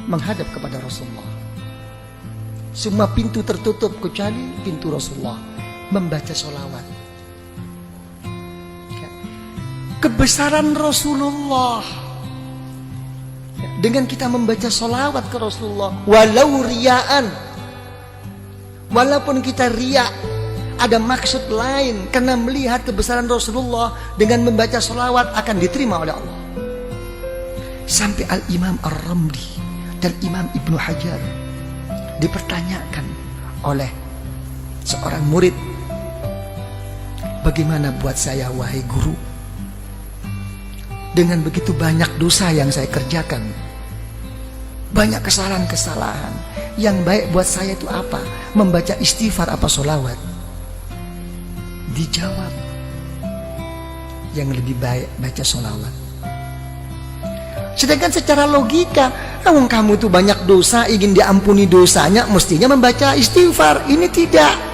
menghadap kepada Rasulullah. Semua pintu tertutup kecuali pintu Rasulullah, membaca sholawat. Kebesaran Rasulullah dengan kita membaca sholawat ke Rasulullah, walau riaan, walaupun kita riak, ada maksud lain karena melihat kebesaran Rasulullah, dengan membaca sholawat akan diterima oleh Allah. Sampai Al-Imam Ar-Ramli dan Imam Ibnu Hajar dipertanyakan oleh seorang murid, bagaimana buat saya wahai guru, dengan begitu banyak dosa yang saya kerjakan, banyak kesalahan-kesalahan, yang baik buat saya itu apa? Membaca istighfar apa sholawat? Dijawab, yang lebih baik baca sholawat. Sedangkan secara logika, kamu tuh banyak dosa, ingin diampuni dosanya, mestinya membaca istighfar. Ini tidak.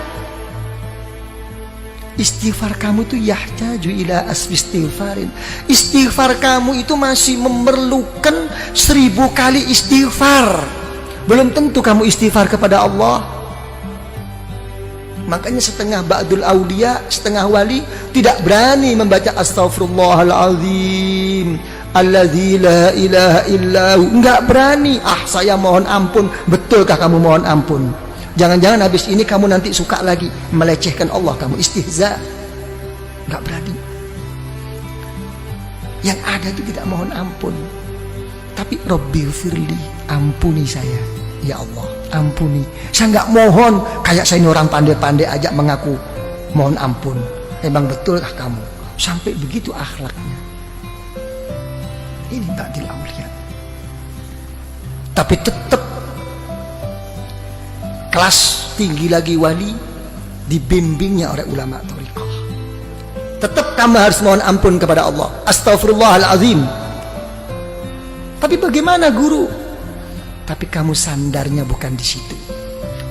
Istighfar kamu tuh yahtaju ila asfi istighfarin. Istighfar kamu itu masih memerlukan 1000 kali istighfar. Belum tentu kamu istighfar kepada Allah. Makanya setengah ba'dul aulia, setengah wali tidak berani membaca astaghfirullahaladzim alladzi la ilaha illahu. Enggak berani. Saya mohon ampun. Betulkah kamu mohon ampun? Jangan-jangan habis ini kamu nanti suka lagi melecehkan Allah, kamu istihza. Enggak berani. Yang ada itu tidak mohon ampun, tapi Rabbighfirli, ampuni saya ya Allah, ampuni. Saya enggak mohon, kayak saya ini orang pandai-pandai aja mengaku mohon ampun. Memang betulkah kamu? Sampai begitu akhlaknya. Ini ta'dil aulia. Tapi tetap kelas tinggi lagi wali, dibimbingnya oleh ulama thariqah. Tetap kamu harus mohon ampun kepada Allah, astaghfirullahalazim. Tapi bagaimana guru? Tapi kamu sandarnya bukan di situ.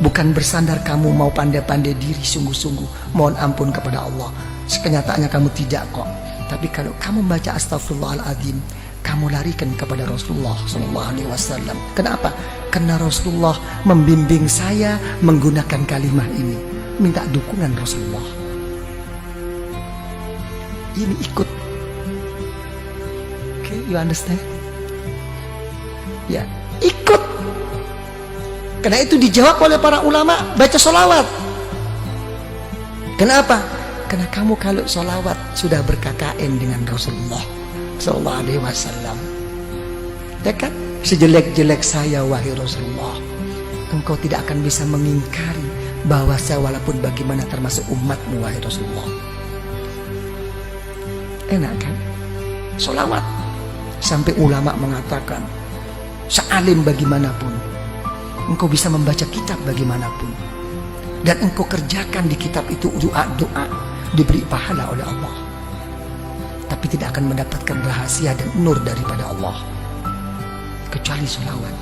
Bukan bersandar kamu mau pandai-pandai diri sungguh-sungguh mohon ampun kepada Allah. Kenyataannya kamu tidak kok. Tapi kalau kamu baca astaghfirullahalazim, kamu larikan kepada Rasulullah SAW. Kenapa? Karena Rasulullah membimbing saya menggunakan kalimat ini. Minta dukungan Rasulullah. Ini ikut. Okay, you understand? Ya, ikut. Karena itu dijawab oleh para ulama, baca sholawat. Kenapa? Karena kamu kalau sholawat sudah berKKN dengan Rasulullah Sallallahu Alaihi Wasallam, ya kan? Sejelek-jelek saya wahai Rasulullah, engkau tidak akan bisa mengingkari bahwa saya walaupun bagaimana termasuk umatmu wahai Rasulullah. Enak kan? Sholawat. Sampai ulama mengatakan, sealim bagaimanapun, engkau bisa membaca kitab bagaimanapun, dan engkau kerjakan di kitab itu doa-doa, diberi pahala oleh Allah, tapi tidak akan mendapatkan rahasia dan nur daripada Allah kecuali sholawat.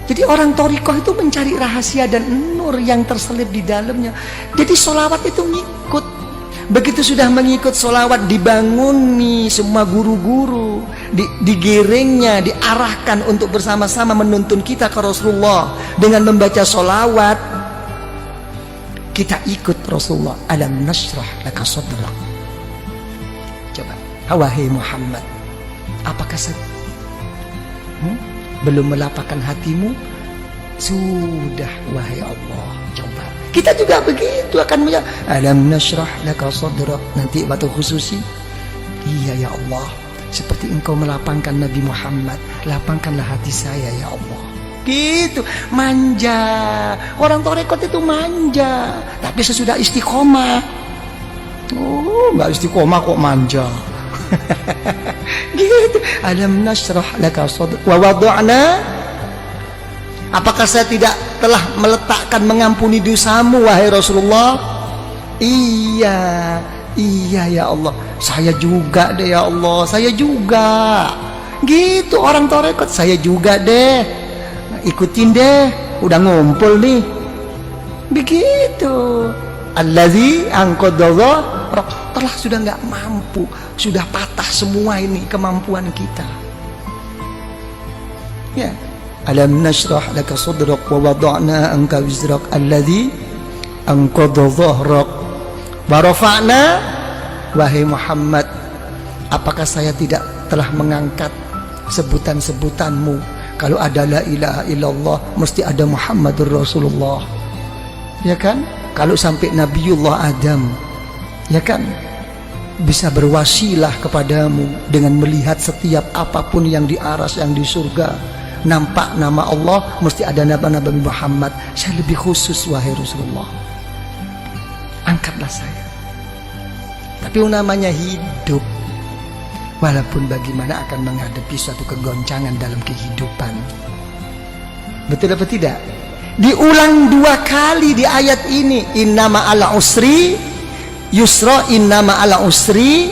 Jadi orang thariqah itu mencari rahasia dan nur yang terselip di dalamnya. Jadi sholawat itu ngikut. Begitu sudah mengikut sholawat, dibanguni semua guru-guru, digiringnya, diarahkan untuk bersama-sama menuntun kita ke Rasulullah dengan membaca sholawat. Kita ikut Rasulullah. Alam nashrah laka sadrak. Coba, wahai Muhammad, apakah belum melapangkan hatimu? Sudah wahai Allah. Coba, kita juga begitu akan menjawab, alam nashrah laka sadrak. Nanti waktu khususi, iya ya Allah, seperti engkau melapangkan Nabi Muhammad, lapangkanlah hati saya ya Allah. Gitu, manja. Orang thariqat itu manja, tapi sesudah istiqomah, nggak istiqomah kok manja. Gitu. Alam nashrah laka sadrak wa wada'na. Apakah saya tidak telah meletakkan mengampuni dosamu wahai Rasulullah? Iya ya Allah, saya juga deh ya Allah, saya juga. Gitu orang thariqat, saya juga deh, ikutin deh, udah ngumpul nih. Begitu. Allazi angqadha, telah sudah nggak mampu, sudah patah semua ini kemampuan kita. Ya, alam nashrah laka sadrak wa wada'na anka wizrak alladhi anqadha dhahrak wa rafa'na. Wahai Muhammad, apakah saya tidak telah mengangkat sebutan-sebutanmu? Kalau ada la ilaha illallah, mesti ada Muhammadur Rasulullah, ya kan? Kalau sampai Nabiullah Adam, ya kan, bisa berwasilah kepadamu dengan melihat setiap apapun yang di aras, yang di surga, nampak nama Allah, mesti ada nama Nabi Muhammad. Saya lebih khusus, wahai Rasulullah, angkatlah saya. Tapi namanya hidup, walaupun bagaimana akan menghadapi suatu kegoncangan dalam kehidupan. Betul apa tidak? Diulang 2 kali di ayat ini, innama ala usri yusra, innama ala usri,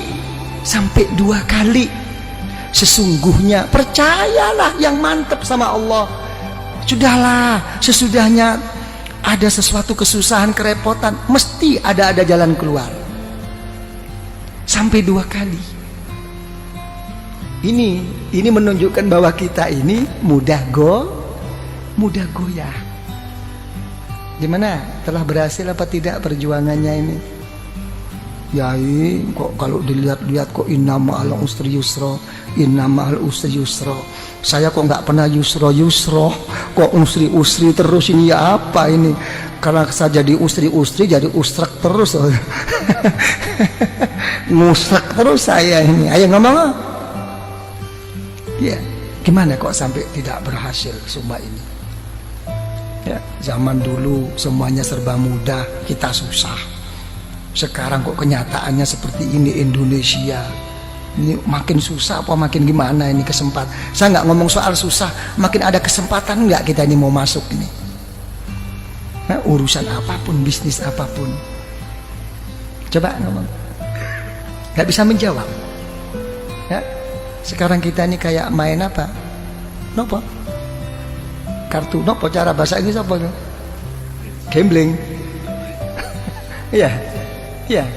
sampai 2 kali. Sesungguhnya, percayalah yang mantap sama Allah. Sudahlah, sesudahnya ada sesuatu kesusahan, kerepotan, mesti ada jalan keluar. Sampai 2 kali. Ini menunjukkan bahwa kita ini mudah goyah. Gimana? Telah berhasil apa tidak perjuangannya ini? Ya, kok kalau dilihat-lihat kok innama al usri yusra, innama al usri yusra. Saya kok nggak pernah yusra, kok usri terus ini, ya apa ini? Karena saya jadi usri jadi usrak terus. Ngusrak terus saya ini. Ayo ngomong. Ya, gimana kok sampai tidak berhasil semua ini? Ya, zaman dulu semuanya serba mudah, kita susah. Sekarang kok kenyataannya seperti ini Indonesia. Ini makin susah apa makin gimana ini kesempatan? Saya nggak ngomong soal susah, makin ada kesempatan nggak kita ini mau masuk ini? Nah, urusan apapun, bisnis apapun. Coba ngomong. Nggak bisa menjawab. Ya, sekarang kita ini kayak main apa? Nopo? Kartu nopo, cara bahasa Inggris apa? Gambling. Iya. Ya,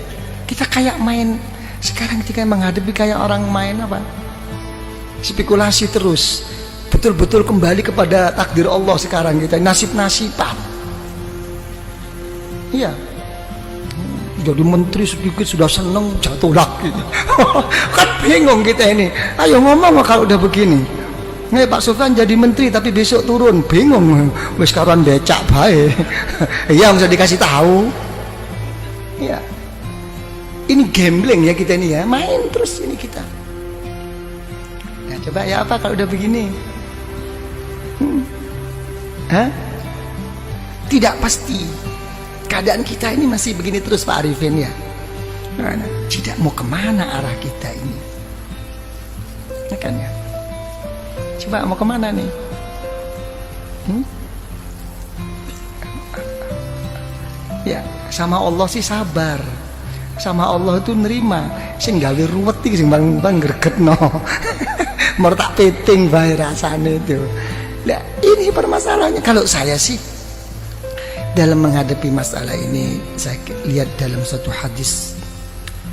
kita kayak main sekarang, kita menghadapi kayak orang main apa? Spekulasi terus. Betul-betul kembali kepada takdir Allah sekarang kita, nasib-nasiban. Iya. Jadi menteri sedikit sudah seneng, jatuh lagi. Kan bingung kita ini. Ayo ngomong kalau udah begini. Nih Pak Sofyan jadi menteri tapi besok turun, bingung. Wis karuan becak bae. Iya, bisa dikasih tahu. Iya. Ini gambling ya kita ini ya, main terus ini kita. Nah, coba ya apa kalau udah begini? Hah? Tidak pasti. Keadaan kita ini masih begini terus Pak Arifin ya. Nah, tidak mau kemana arah kita ini? Ya kan ya? Coba mau kemana nih? Ya, sama Allah sih sabar. Sama Allah itu nerima, sing gawe ruwet iki sing bang gregetno. Mau tak peting bae rasane itu. Nah, ini permasalahannya. Kalau saya sih dalam menghadapi masalah ini, saya lihat dalam satu hadis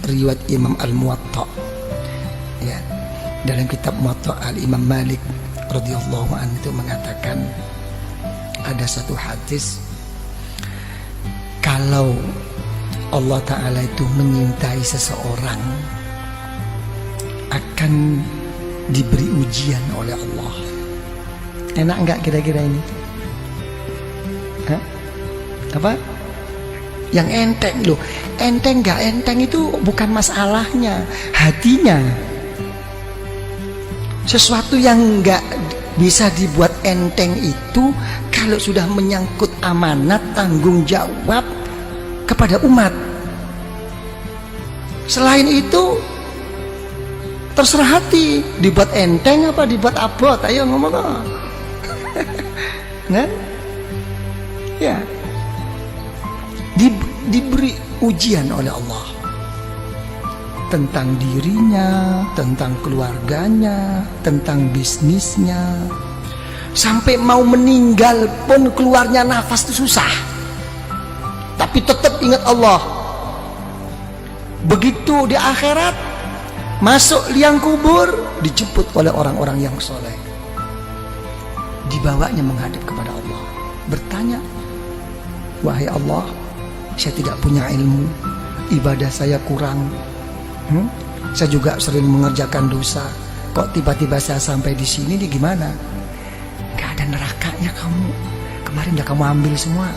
riwayat Imam Al-Muwatta. Ya, dalam kitab Muwatta Al-Imam Malik radhiyallahu anhu itu mengatakan ada satu hadis, kalau Allah Ta'ala itu menyintai seseorang, akan diberi ujian oleh Allah. Enak enggak kira-kira ini? Hah? Apa? Yang enteng loh. Enteng enggak enteng itu bukan masalahnya, hatinya. Sesuatu yang enggak bisa dibuat enteng itu kalau sudah menyangkut amanat, tanggung jawab kepada umat. Selain itu terserah hati, dibuat enteng apa dibuat abot, ayo ngomong. Nah, ya, diberi ujian oleh Allah tentang dirinya, tentang keluarganya, tentang bisnisnya, sampai mau meninggal pun keluarnya nafas itu susah. Tapi tetap ingat Allah. Begitu di akhirat, masuk liang kubur, dijemput oleh orang-orang yang soleh. dibawanya menghadap kepada Allah, bertanya, wahai Allah, saya tidak punya ilmu, ibadah saya kurang, saya juga sering mengerjakan dosa, kok tiba-tiba saya sampai di sini nih, gimana? Gak ada nerakanya kamu, kemarin udah kamu ambil semua.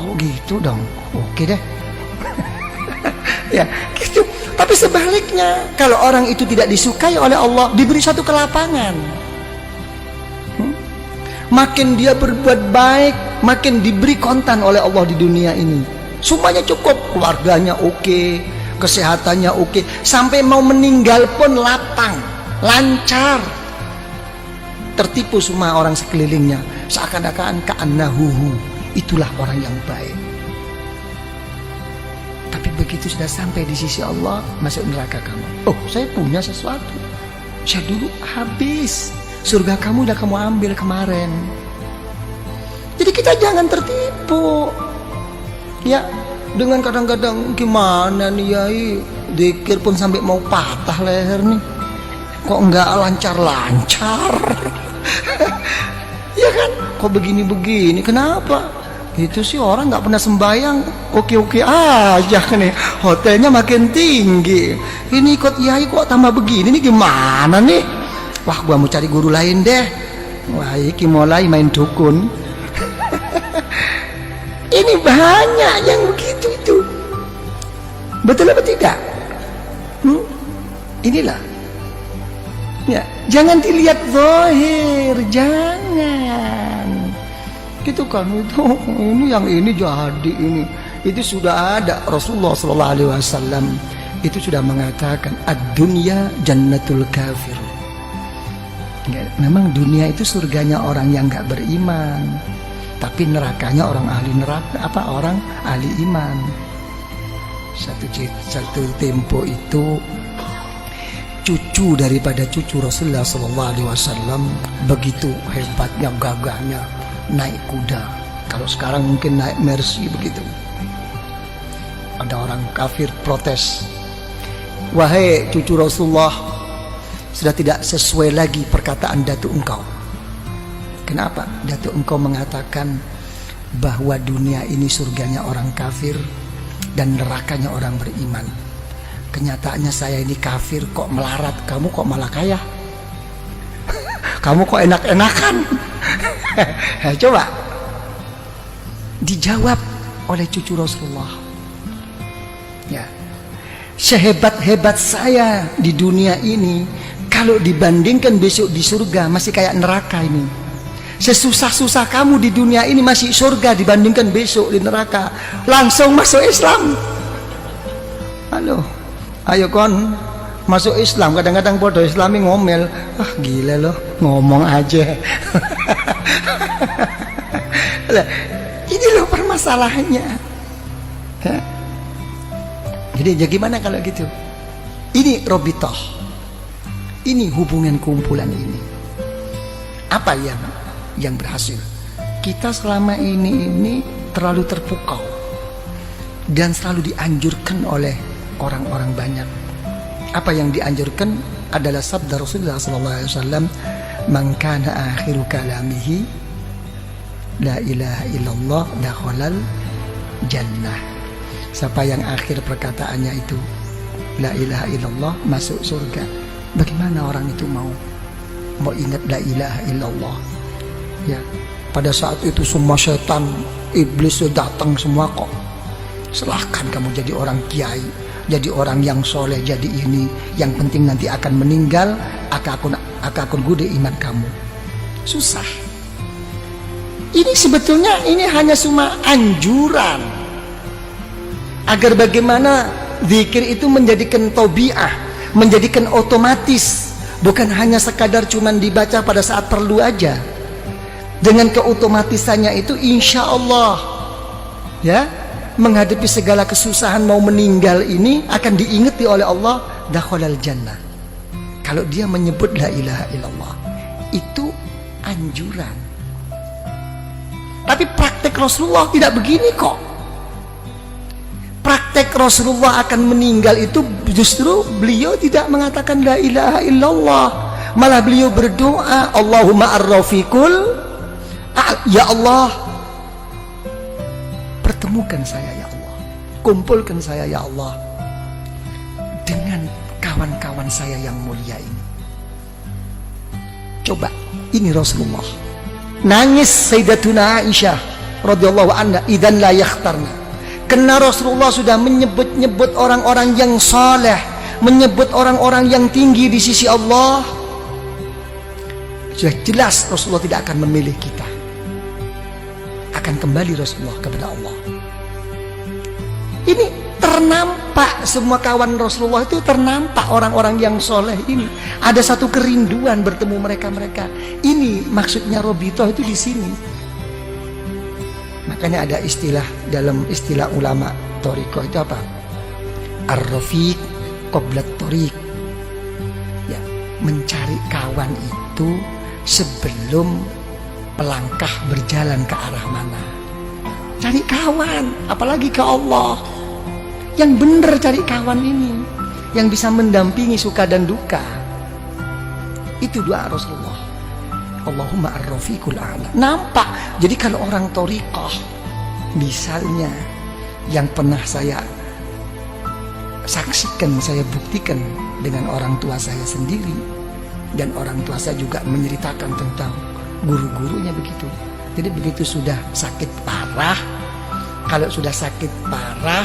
Oh gitu dong, oke deh. Ya gitu. Tapi sebaliknya, kalau orang itu tidak disukai oleh Allah, diberi satu kelapangan, makin dia berbuat baik, makin diberi kontan oleh Allah di dunia ini. Semuanya cukup, keluarganya oke, kesehatannya oke, sampai mau meninggal pun lapang, lancar. Tertipu semua orang sekelilingnya, seakan-akan ka'annahu, itulah orang yang baik. Tapi begitu sudah sampai di sisi Allah, masuk neraka kamu. Oh, saya punya sesuatu, saya dulu habis, surga kamu udah kamu ambil kemarin. Jadi kita jangan tertipu, ya, dengan kadang-kadang gimana nih Yai, zikir pun sampai mau patah leher nih, kok enggak lancar-lancar. Ya kan, kok begini-begini, kenapa? Itu sih orang nggak pernah sembahyang, oke-oke aja nih, hotelnya makin tinggi, ini ikut Yai kok tambah begini nih, gimana nih? Wah, gua mau cari guru lain deh. Wah, iki mulai main dukun. Ini banyak yang begitu itu. Betul apa tidak? Inilah. Ya, jangan dilihat zahir, jangan. Gitu kan, itu ini yang ini jadi ini. Itu sudah ada, Rasulullah SAW itu sudah mengatakan ad-dunya jannatul kafir. Ya, memang dunia itu surganya orang yang nggak beriman, tapi nerakanya orang ahli neraka, orang ahli iman. Satu tempo itu cucu daripada cucu Rasulullah SAW begitu hebatnya, gagahnya, naik kuda. Kalau sekarang mungkin naik Mercy begitu. Ada orang kafir protes, wahai cucu Rasulullah, sudah tidak sesuai lagi perkataan datuk engkau. Kenapa? Datuk engkau mengatakan bahwa dunia ini surganya orang kafir dan nerakanya orang beriman. Kenyataannya saya ini kafir kok melarat, kamu kok malah kaya. Kamu kok enak-enakan. Coba dijawab oleh cucu Rasulullah. Ya, sehebat-hebat saya di dunia ini, kalau dibandingkan besok di surga masih kayak neraka ini. Sesusah-susah kamu di dunia ini masih surga dibandingkan besok di neraka. Langsung masuk Islam. Halo, ayo kon masuk Islam. Kadang-kadang bodoh Islami ngomel, ah gila loh, ngomong aja. Ini loh permasalahannya. Jadi gimana kalau gitu? Ini robitoh, ini hubungan kumpulan ini. Apa yang berhasil? Kita selama ini terlalu terpukau dan selalu dianjurkan oleh orang-orang banyak. Apa yang dianjurkan adalah sabda Rasulullah SAW, man kana akhiru kalamihi la ilaha illallah dakhalal jannah. Siapa yang akhir perkataannya itu la ilaha illallah, masuk surga. Bagaimana orang itu mau ingat la ilaha illallah? Ya, pada saat itu semua setan, iblis sudah datang semua kok. Silahkan kamu jadi orang kiai, jadi orang yang soleh, jadi ini. Yang penting nanti akan meninggal, akan gude iman kamu. Susah. Ini sebetulnya ini hanya cuma anjuran agar bagaimana zikir itu menjadikan tabiah, menjadikan otomatis, bukan hanya sekadar cuman dibaca pada saat perlu aja. Dengan keotomatisannya itu insya Allah, ya, menghadapi segala kesusahan mau meninggal ini akan diingati oleh Allah, dakhalal jannah. Kalau dia menyebut la ilaha illallah, itu anjuran. Tapi praktek Rasulullah tidak begini kok. Praktek Rasulullah akan meninggal itu justru beliau tidak mengatakan la ilaha illallah, malah beliau berdoa Allahumma arrafiqul ya Allah, pertemukan saya ya Allah, kumpulkan saya ya Allah dengan kawan-kawan saya yang mulia ini. Coba, ini Rasulullah nangis. Sayyidatuna Aisyah radhiyallahu anha, idzan la yakhtarna, karena Rasulullah sudah menyebut-nyebut orang-orang yang saleh, menyebut orang-orang yang tinggi di sisi Allah. Sudah jelas Rasulullah tidak akan memilih kita, akan kembali Rasulullah kepada Allah. Ini ternampak, semua kawan Rasulullah itu ternampak orang-orang yang soleh ini. Ada satu kerinduan bertemu mereka-mereka. Ini maksudnya Robitoh itu di sini. Makanya ada istilah, dalam istilah ulama Thariqah itu apa? Ar-rafiq qablat thariq. Ya, mencari kawan itu sebelum pelangkah berjalan ke arah mana. Cari kawan, apalagi ke Allah. Yang benar cari kawan ini, yang bisa mendampingi suka dan duka. Itu doa Rasulullah. Allahumma ar-rafiqul a'la. Nampak. Jadi kalau orang thariqah, misalnya yang pernah saya saksikan, saya buktikan dengan orang tua saya sendiri, dan orang tua saya juga menceritakan tentang guru-gurunya begitu. Jadi begitu sudah sakit parah, kalau sudah sakit parah,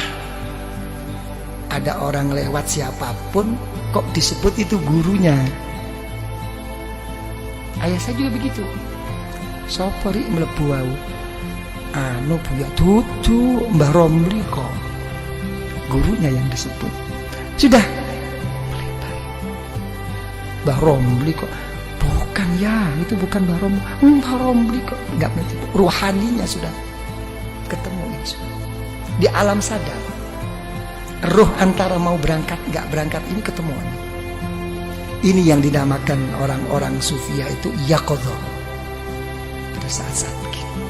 ada orang lewat siapapun kok disebut itu gurunya. Ayah saya juga begitu. Sopori mlebu wau. Anu Buya Tutu Mbah Romli kok. Gurunya yang disebut. Sudah. Mbah Romli kok. Bukan ya, itu bukan Mbah Romli. Mbah Romli kok. Enggak berarti. Ruhaninya sudah ketemu ya sudah. Di alam sadar. Ruh antara mau berangkat nggak berangkat ini ketemuan. Ini yang dinamakan orang-orang sufia itu yaqadha, pada saat-saat begini.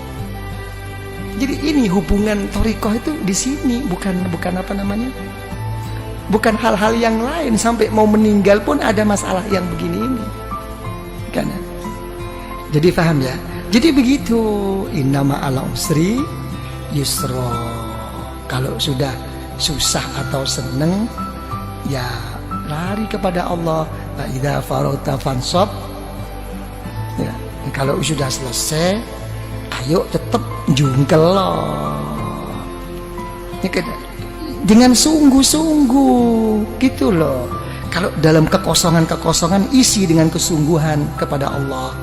Jadi ini hubungan thariqah itu di sini, bukan apa namanya, bukan hal-hal yang lain. Sampai mau meninggal pun ada masalah yang begini ini, kan? Jadi paham ya? Jadi begitu, innama ala usri yusra. Kalau sudah susah atau seneng, ya lari kepada Allah. Wa idza faragta fansab. Ya, kalau sudah selesai, ayo tetap jungkel loh. Ya, dengan sungguh-sungguh gitu loh. Kalau dalam kekosongan-kekosongan, isi dengan kesungguhan kepada Allah.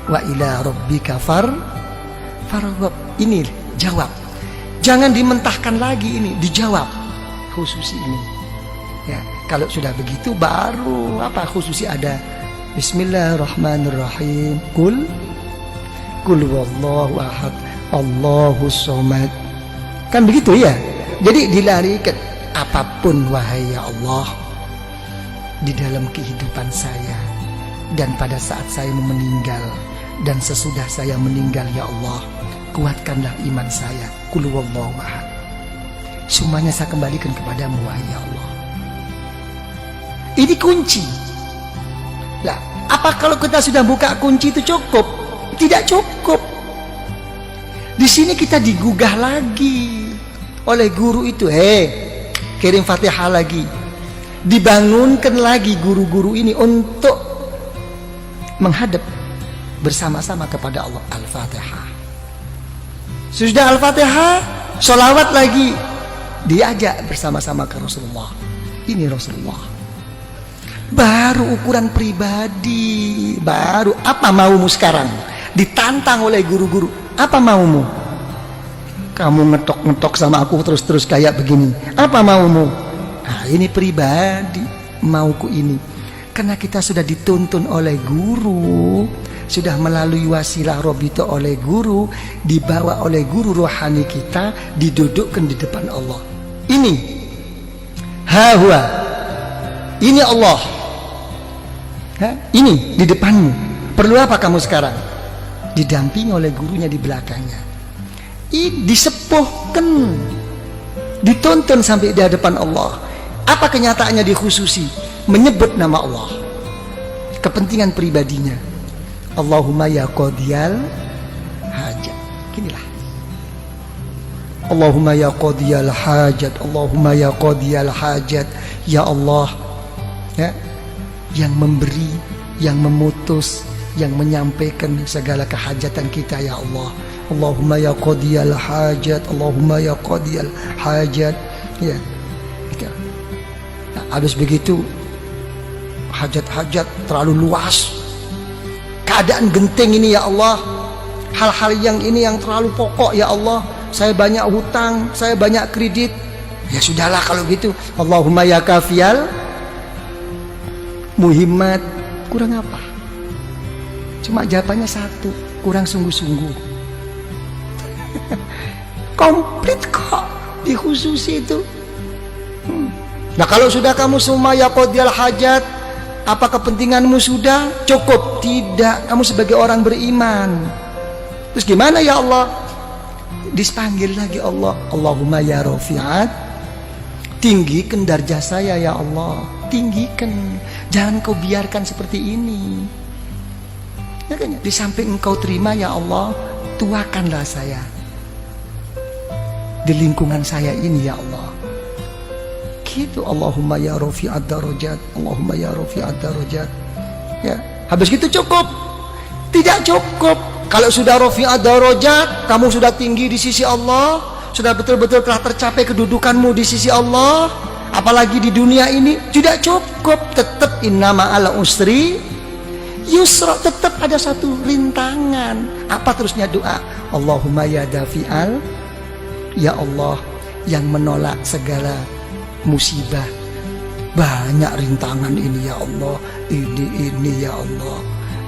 Wa ila rabbika farghab. Ini jawab. Jangan dimentahkan lagi, ini dijawab. Khususi ini ya, kalau sudah begitu baru apa khususi ada Bismillahirrahmanirrahim, kul wallahu ahad Allahus somad, kan begitu ya. Jadi dilarikan apapun wahai ya Allah di dalam kehidupan saya, dan pada saat saya meninggal, dan sesudah saya meninggal ya Allah, kuatkanlah iman saya. Kul wallahu ahad, semuanya saya kembalikan kepadamu wahai ya Allah. Ini kunci. Lah, apa kalau kita sudah buka kunci itu cukup? Tidak cukup. Di sini kita digugah lagi oleh guru itu. Kirim Fatihah lagi. Dibangunkan lagi guru-guru ini untuk menghadap bersama-sama kepada Allah. Al-Fatihah. Sudah Al-Fatihah, sholawat lagi. Diajak bersama-sama ke Rasulullah. Ini Rasulullah. Baru ukuran pribadi. Baru apa maumu sekarang? Ditantang oleh guru-guru. Apa maumu? Kamu ngetok-ngetok sama aku terus-terus kayak begini. Apa maumu? Nah, ini pribadi. Mauku ini. Karena kita sudah dituntun oleh guru, sudah melalui wasilah Robito oleh guru, dibawa oleh guru rohani kita, didudukkan di depan Allah. Ini Hahwa, ini Allah. Ini di depanmu. Perlu apa kamu sekarang? Didampingi oleh gurunya di belakangnya. Ini disepuhkan, dituntun sampai di hadapan Allah. Apa kenyataannya dikhususi? Menyebut nama Allah, kepentingan pribadinya. Allahumma ya qadiyal hajat. Ginilah. Allahumma ya qadiyal hajat, Allahumma ya qadiyal hajat. Ya Allah, ya, yang memberi, yang memutus, yang menyampaikan segala kehajatan kita, ya Allah. Allahumma ya qadiyal hajat, Allahumma ya qadiyal hajat. Ya, gitu. Nah, habis begitu hajat-hajat terlalu luas, keadaan genting ini, ya Allah, hal-hal yang ini yang terlalu pokok, ya Allah. Saya banyak hutang, saya banyak kredit. Ya sudahlah kalau gitu. Allahumma ya kafiyal muhimmat. Kurang apa? Cuma jawabannya satu, kurang sungguh-sungguh. Komplit kok di khusus itu. Nah kalau sudah kamu semua ya qadiyal hajat, apa kepentinganmu sudah cukup? Tidak, kamu sebagai orang beriman. Terus gimana ya Allah? Dipanggil lagi Allah. Allahumma ya rafi'at, tinggikan darjah saya ya Allah, tinggikan, jangan kau biarkan seperti ini, ya kan? Di samping engkau terima ya Allah, tuakanlah saya di lingkungan saya ini ya Allah. Gitu. Allahumma ya rafi'at darajat, Allahumma ya rafi'at darajat. Ya, habis gitu cukup? Tidak cukup. Kalau sudah rafi'at darajat, kamu sudah tinggi di sisi Allah, sudah betul-betul telah tercapai kedudukanmu di sisi Allah, apalagi di dunia ini, tidak cukup. Tetap inna ma'al usri yusra, tetap ada satu rintangan. Apa terusnya doa? Allahumma ya dafi'al, ya Allah yang menolak segala musibah, banyak rintangan ini ya Allah, ini ya Allah.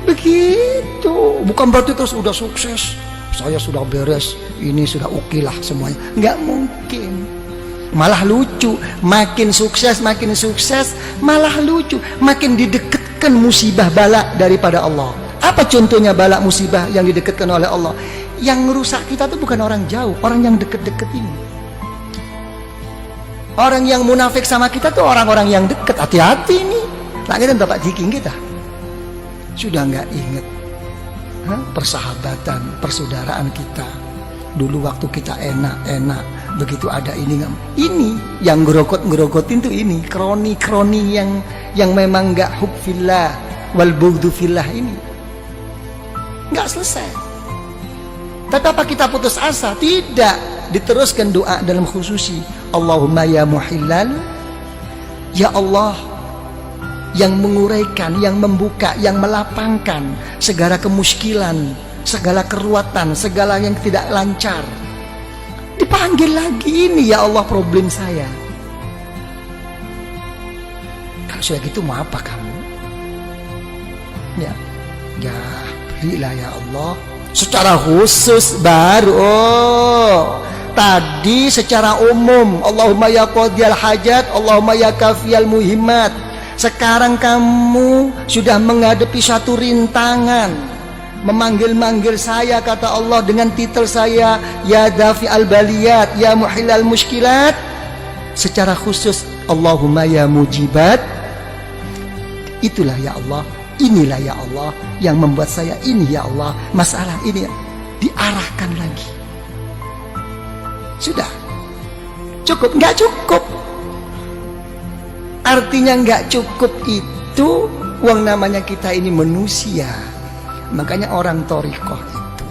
Begitu. Bukan berarti terus udah sukses, saya sudah beres, ini sudah oke lah semuanya. Nggak mungkin. Malah lucu, makin sukses malah lucu, makin didekatkan musibah bala daripada Allah. Apa contohnya bala musibah yang didekatkan oleh Allah? Yang merusak kita itu bukan orang jauh, orang yang deket-deket ini. Orang yang munafik sama kita tuh orang-orang yang dekat. Hati-hati nih. Nah kita dapat jiking kita. Sudah nggak ingat persahabatan, persaudaraan kita. Dulu waktu kita enak-enak, begitu ada ini yang ngerogotin tuh ini kroni yang memang nggak hub fillah wal bughdu fillah ini nggak selesai. Tapi apa kita putus asa? Tidak, diteruskan doa dalam khususi. Allahumma ya muhillal, ya Allah yang menguraikan, yang membuka, yang melapangkan segala kemuskilan, segala keruatan, segala yang tidak lancar. Dipanggil lagi, ini ya Allah problem saya. Kalau sudah gitu mau apa kamu? Ya berilah ya Allah. Secara khusus baru. Tadi secara umum, Allahumma ya qadiyal hajat, Allahumma ya kafiyal muhimmat. Sekarang kamu sudah menghadapi satu rintangan, memanggil-manggil saya, kata Allah dengan titel saya, ya dafi al-baliyat, ya muhilal muskilat. Secara khusus, Allahumma ya mujibat. Itulah ya Allah, inilah ya Allah yang membuat saya ini ya Allah. Masalah ini diarahkan lagi. Sudah cukup? Nggak cukup. Artinya nggak cukup itu uang namanya kita ini manusia. Makanya orang thariqah itu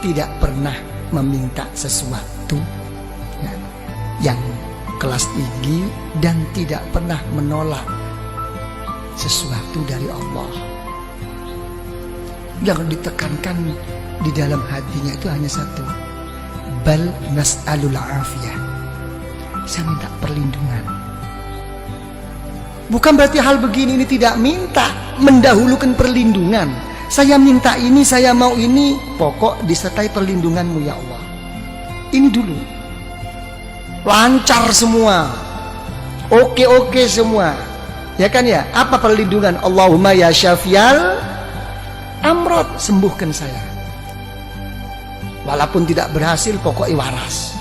tidak pernah meminta sesuatu yang kelas tinggi dan tidak pernah menolak sesuatu dari Allah. Yang ditekankan di dalam hatinya itu hanya satu, bal nas'alul afiyah, saya minta perlindungan. Bukan berarti hal begini ini tidak minta, mendahulukan perlindungan. Saya minta ini, saya mau ini, pokok disertai perlindunganmu ya Allah. Ini dulu lancar semua, oke semua, ya kan ya? Apa perlindungan? Allahumma ya syafial amrod, sembuhkan saya. Walaupun tidak berhasil, pokoknya waras.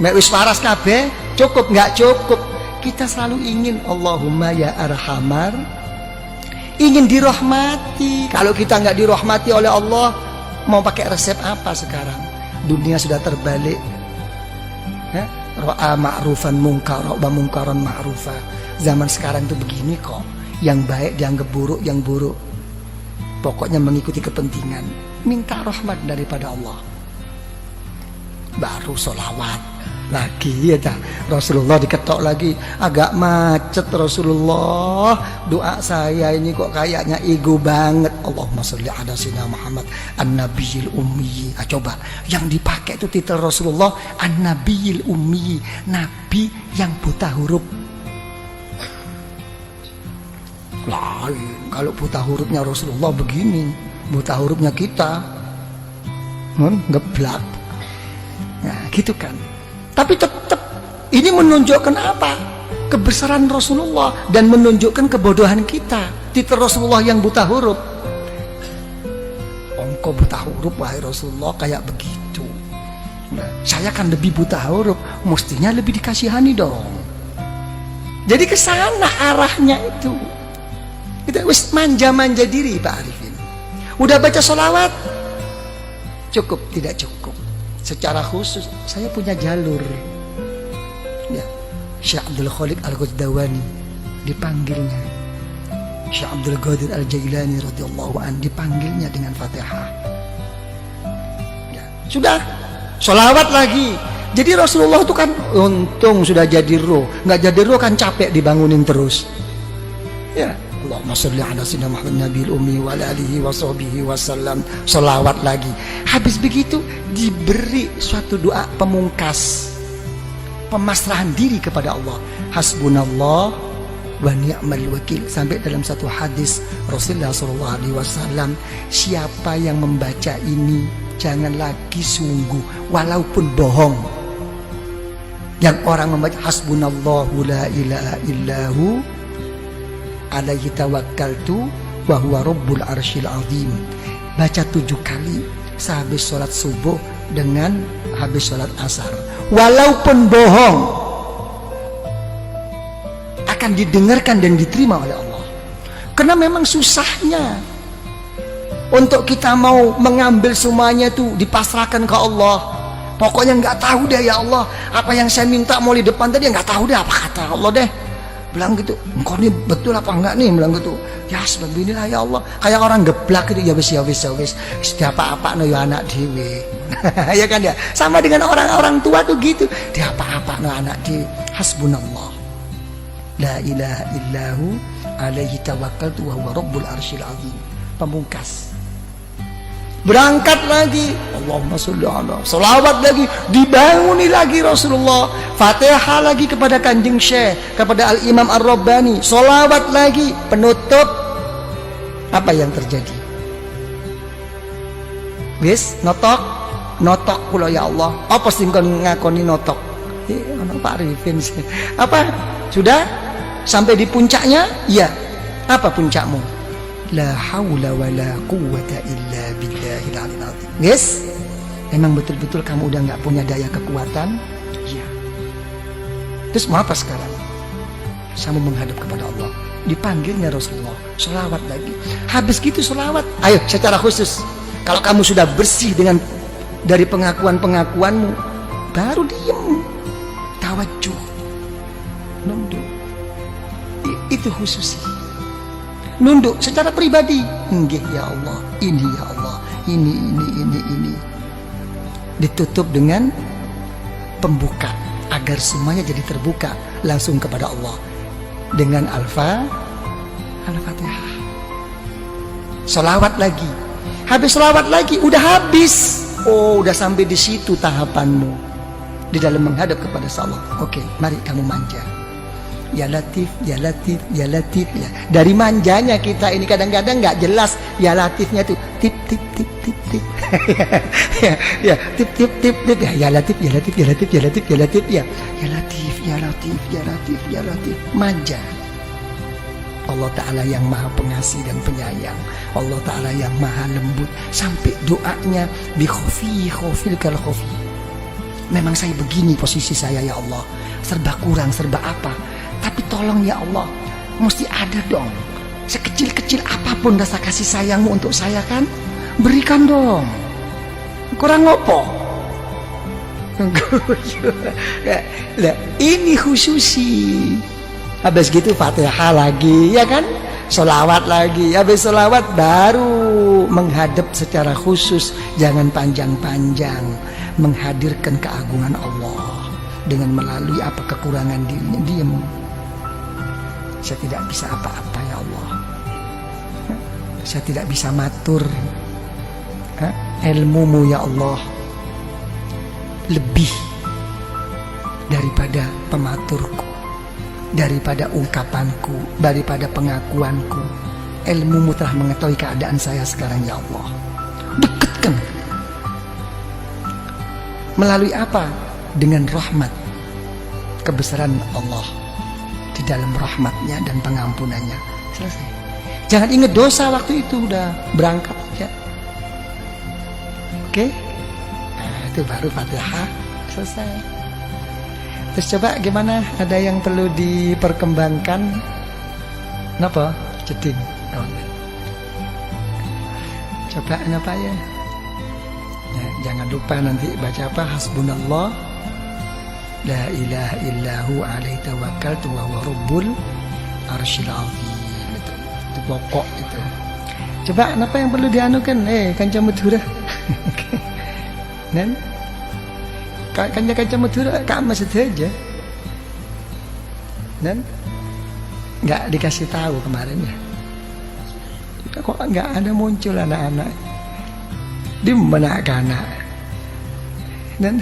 Mek wis waras kabeh, cukup nggak cukup? Kita selalu ingin Allahumma ya arhamar, ingin dirahmati. Kalau kita nggak dirahmati oleh Allah, Mau pakai resep apa sekarang? Dunia sudah terbalik. Ra'a ma'rufan munkar wa munkaran ma'rufa. Zaman sekarang itu begini kok. Yang baik dianggap buruk, yang buruk pokoknya mengikuti kepentingan. Minta rahmat daripada Allah, baru sholawat lagi ya. Rasulullah diketok lagi, agak macet Rasulullah. Doa saya ini kok kayaknya ego banget. Allahumma sholli ala sayyidina Muhammad an-nabiyil ummi. Coba yang dipakai itu titel Rasulullah an-nabiyil ummi, nabi yang buta huruf. Lain kalau buta hurufnya Rasulullah begini, buta hurufnya kita ngeblak. Nah gitu kan. Tapi tetap ini menunjukkan apa? Kebesaran Rasulullah dan menunjukkan kebodohan kita. Titel Rasulullah yang buta huruf. Engkau buta huruf wahai Rasulullah kayak begitu. Nah, saya kan lebih buta huruf, mestinya lebih dikasihani dong. Jadi kesana arahnya itu. Kita wis manja-manja diri Pak Arifin. Udah baca sholawat? Cukup, tidak cukup. Secara khusus saya punya jalur. Ya, Syekh Abdul Khaliq Al-Ghazdawani dipanggilnya. Syekh Abdul Qadir Al-Jailani radhiyallahu an dipanggilnya dengan Fatihah. Ya, sudah sholawat lagi. Jadi Rasulullah itu kan untung sudah jadi roh. Nggak jadi roh kan capek dibangunin terus. Ya. Allahumma sholli ala sayyidina Muhammad nabiyil ummi wa ala alihi wa sahbihi wasallam. Sholawat lagi. Habis begitu diberi suatu doa pemungkas, pemasrahan diri kepada Allah. Hasbunallah wa ni'mal wakil. Sampai dalam satu hadis Rasulullah SAW, siapa yang membaca ini jangan lagi sungguh walaupun bohong. Yang orang membaca hasbunallahu la ilaha illahu alaihi tawakkaltu wa huwa rabbul arsyil azim. Baca 7 kali sehabis sholat subuh dengan habis sholat asar. Walaupun bohong akan didengarkan dan diterima oleh Allah. Karena memang susahnya untuk kita mau mengambil semuanya itu dipasrahkan ke Allah. Pokoknya nggak tahu deh ya Allah, apa yang saya minta mau di depan tadi nggak tahu deh apa kata Allah deh. Bilang gitu, engkau ini betul apa enggak nih? Bilang gitu, ya sebab inilah ya Allah. Kayak orang geblak gitu, ya wis. Setiap apa-apa no ya anak dewe. Ya kan ya. Sama dengan orang-orang tua tuh gitu. Dia apa-apa no anak dewe. Hasbunallah. La ilaha illahu alaihi tawakkaltu wa huwa rabbul arsyil azim. Pemungkas. Berangkat lagi, Allahumma sholli ala, sholawat lagi, dibanguni lagi Rasulullah, Fatihah lagi kepada Kanjeng Syekh, kepada Al-Imam Ar-Rabbani, sholawat lagi, penutup. Apa yang terjadi? Wis notok kula ya Allah. Apa sing kon ngakoni notok? Ana Pak Arifin. Apa? Sudah sampai di puncaknya? Iya. Apa puncakmu? La haula wa la quwwata illa billahil aliyil azim. Yes? Memang betul-betul kamu udah nggak punya daya kekuatan? Iya. Terus mau apa sekarang? Sama menghadap kepada Allah. Dipanggilnya Rasulullah, sholawat lagi. Habis gitu sholawat. Ayo secara khusus, kalau kamu sudah bersih dengan dari pengakuan-pengakuanmu, baru diem, tawajuh, nunduk. Itu khusus. Nunduk secara pribadi. Nggih ya Allah, ini ya Allah, ini. Ditutup dengan pembuka agar semuanya jadi terbuka langsung kepada Allah dengan Al-Fatihah. Sholawat lagi. Habis sholawat lagi, udah habis. Oh, udah sampai di situ tahapanmu di dalam menghadap kepada Allah. Oke, mari kamu manja. Ya Latif, ya Latif, ya Latif ya. Dari manjanya kita ini kadang-kadang nggak jelas ya Latifnya tuh tip tip tip tip tip. ya tip tip tip tip ya Latif, ya Latif, ya Latif, ya Latif, ya Latif ya. Ya Latif, ya Latif, ya Latif, ya Latif. Manja. Allah Ta'ala yang maha pengasih dan penyayang, Allah Ta'ala yang maha lembut. Sampai doanya bi khofil kal khofi. Memang saya begini posisi saya ya Allah, serba kurang, serba apa, tapi tolong ya Allah, mesti ada dong. Sekecil-kecil apapun rasa kasih sayangmu untuk saya kan, berikan dong. Kurang ngopo? Lah, ini khususi. Habis gitu Fatihah lagi, ya kan? Sholawat lagi. Habis sholawat baru menghadap secara khusus, jangan panjang-panjang, menghadirkan keagungan Allah dengan melalui apa kekurangan dirinya. Diam. Saya tidak bisa apa-apa ya Allah. Saya tidak bisa matur. Ilmumu ya Allah lebih daripada pematurku, daripada ungkapanku, daripada pengakuanku. Ilmumu telah mengetahui keadaan saya sekarang ya Allah. Dekatkan. Melalui apa? Dengan rahmat, kebesaran Allah di dalam rahmatnya dan pengampunannya. Selesai. Jangan ingat dosa waktu itu, udah berangkat aja. Oke? Nah, itu baru Fatihah selesai. Terus coba gimana? Ada yang perlu diperkembangkan? Kenapa? Jeding. Oh. Coba apa ya? Ya, jangan lupa nanti baca apa? Hasbunallah la ilaha illahu alaihi tawakkaltu wa huwa rabbul arsyil azim. Itu pokok itu. Coba apa yang perlu dianukan? Kanca Madura. Nen? Kanca Madura kamu saja. Nen? Nggak dikasih tahu kemarin ya. Kok nggak ada muncul anak-anak? Di mana kana? Nen?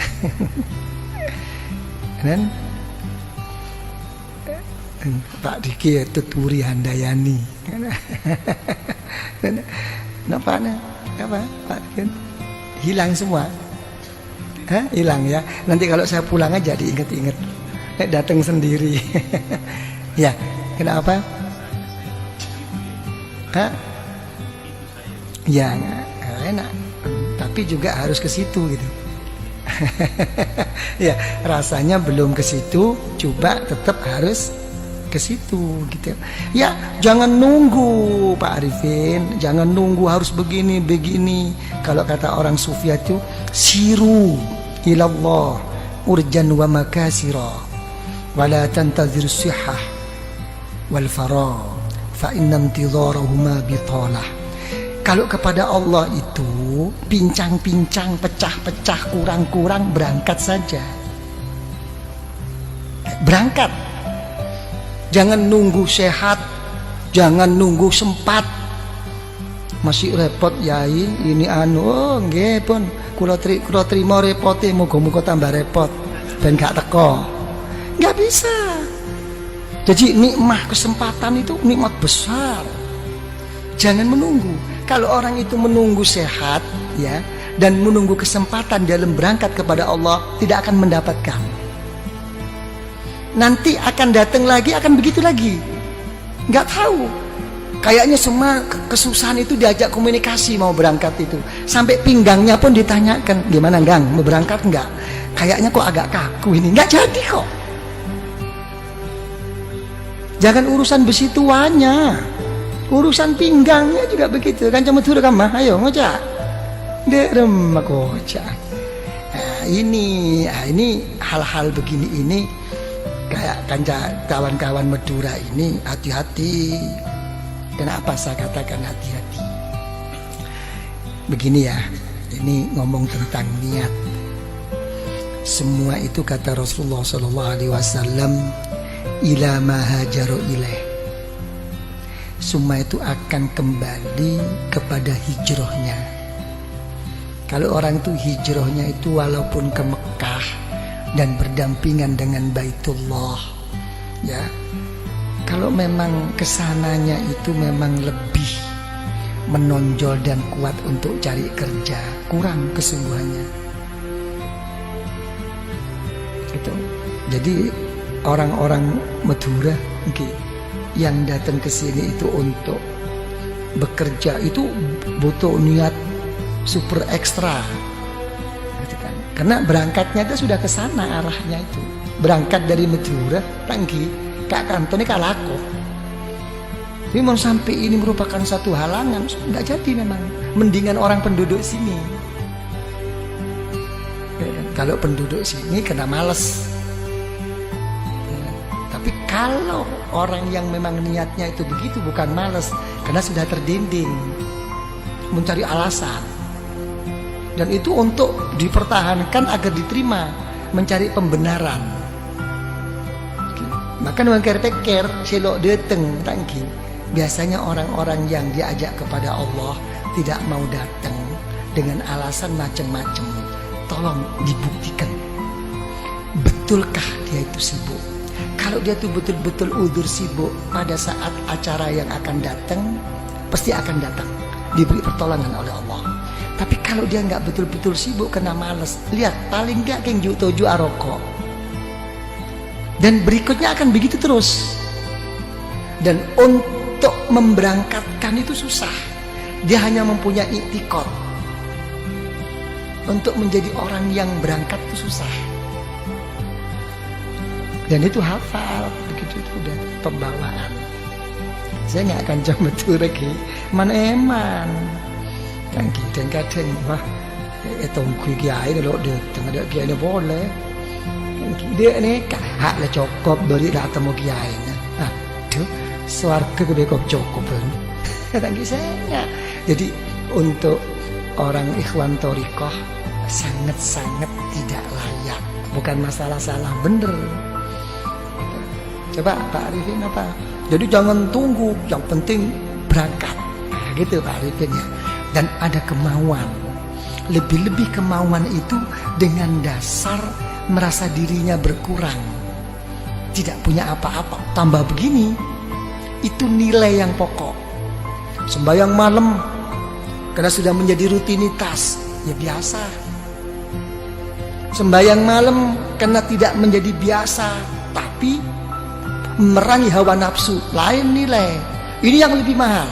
Nen? Pak Diki tuturi Handayani. Kenapa nih? Apa? Pak Diki hilang semua. Hilang ya. Nanti kalau saya pulang aja diinget-inget. Datang sendiri. Ya, kenapa? Ya, enak. Tapi juga harus ke situ gitu. Ya, rasanya belum ke situ, coba tetap harus ke situ gitu. Ya, jangan nunggu Pak Arifin, jangan nunggu harus begini. Kalau kata orang sufi itu siru ilallah urjan wa makasira wala tantazir sihah wal farah fa inna intidharahuma bitalah. Kalau kepada Allah itu pincang-pincang, pecah-pecah, kurang-kurang, berangkat saja. Berangkat. Jangan nunggu sehat, jangan nunggu sempat. Masih repot yai, ini nggih pun kula trimo repote, muga-muga tambah repot ben gak teko. Gak bisa. Jadi nikmat kesempatan itu nikmat besar. Jangan menunggu. Kalau orang itu menunggu sehat ya dan menunggu kesempatan dalam berangkat kepada Allah, tidak akan mendapatkan. Nanti akan datang lagi, akan begitu lagi. Nggak tahu. Kayaknya semua kesusahan itu diajak komunikasi mau berangkat itu. Sampai pinggangnya pun ditanyakan, gimana Gang, mau berangkat nggak? Kayaknya kok agak kaku ini. Nggak jadi kok. Jangan urusan besi tuanya. Urusan pinggangnya juga begitu. Kan cuma turun kamah, ayo ngocak. Derem aku ngocak. Nah, ini hal-hal begini ini kayak kawan-kawan Madura ini hati-hati. Kenapa saya katakan hati-hati? Begini ya, ini ngomong tentang niat. Semua itu kata Rasulullah SAW, ila ma hajaru ilaih. Semua itu akan kembali kepada hijrahnya. Kalau orang itu hijrahnya itu walaupun ke Mekah dan berdampingan dengan Baitullah, ya. Kalau memang kesananya itu memang lebih menonjol dan kuat untuk cari kerja, kurang kesungguhannya. Itu. Jadi orang-orang Madura, yang datang ke sini itu untuk bekerja itu butuh niat super ekstra, gitu kan? Karena berangkatnya itu sudah ke sana arahnya itu. Berangkat dari Madura, tangki kak kantone kalako. Tapi mau sampai ini merupakan satu halangan, nggak jadi memang. Mendingan orang penduduk sini. Kalau penduduk sini kena males. Ya. Tapi kalau orang yang memang niatnya itu begitu, bukan males, karena sudah terdinding mencari alasan, dan itu untuk dipertahankan agar diterima, mencari pembenaran. Maka dengan pikir selok datang tangki. Biasanya orang-orang yang diajak kepada Allah tidak mau datang dengan alasan macam-macam. Tolong dibuktikan, betulkah dia itu sibuk? Kalau dia itu betul-betul udzur sibuk pada saat acara yang akan datang, pasti akan datang, diberi pertolongan oleh Allah. Tapi kalau dia nggak betul-betul sibuk, kena males, lihat paling nggak keng toju aroko. Dan berikutnya akan begitu terus. Dan untuk memberangkatkan itu susah. Dia hanya mempunyai i'tikad. Untuk menjadi orang yang berangkat itu susah. Dan itu hafal, begitu itu udah pembawaan. Saya nggak akan jam betul lagi. Man eman, kan kita kadang wah, tunggu kiai kalau dia tengah ada kiai boleh. Dia ni hak lah cukup beri datang mau kiai. Aduh, swarga gede kok cukup kan? Tangki saya. Jadi untuk orang ikhwan thoriqah sangat-sangat tidak layak. Bukan masalah salah bener. Coba Pak Arifin apa? Jadi jangan tunggu, yang penting berangkat. Nah, gitu Pak Arifin ya. Dan ada kemauan. Lebih-lebih kemauan itu dengan dasar merasa dirinya berkurang, tidak punya apa-apa, tambah begini. Itu nilai yang pokok. Sembahyang malam karena sudah menjadi rutinitas, ya biasa. Sembahyang malam karena tidak menjadi biasa, tapi merangi hawa nafsu, lain nilai. Ini yang lebih mahal.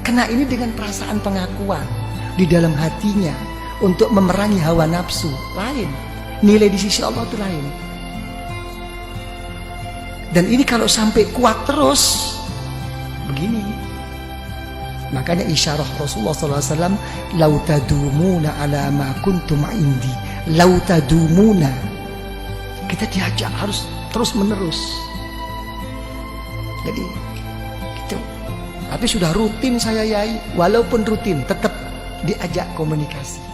Karena ini dengan perasaan pengakuan di dalam hatinya untuk memerangi hawa nafsu, lain. Nilai di sisi Allah itu lain. Dan ini kalau sampai kuat terus begini. Makanya isyarah Rasulullah SAW, lau tadumuna ala ma kuntum indi, lau tadumuna. Kita diajak harus terus menerus. Jadi gitu. Tapi sudah rutin saya yai, walaupun rutin tetap diajak komunikasi.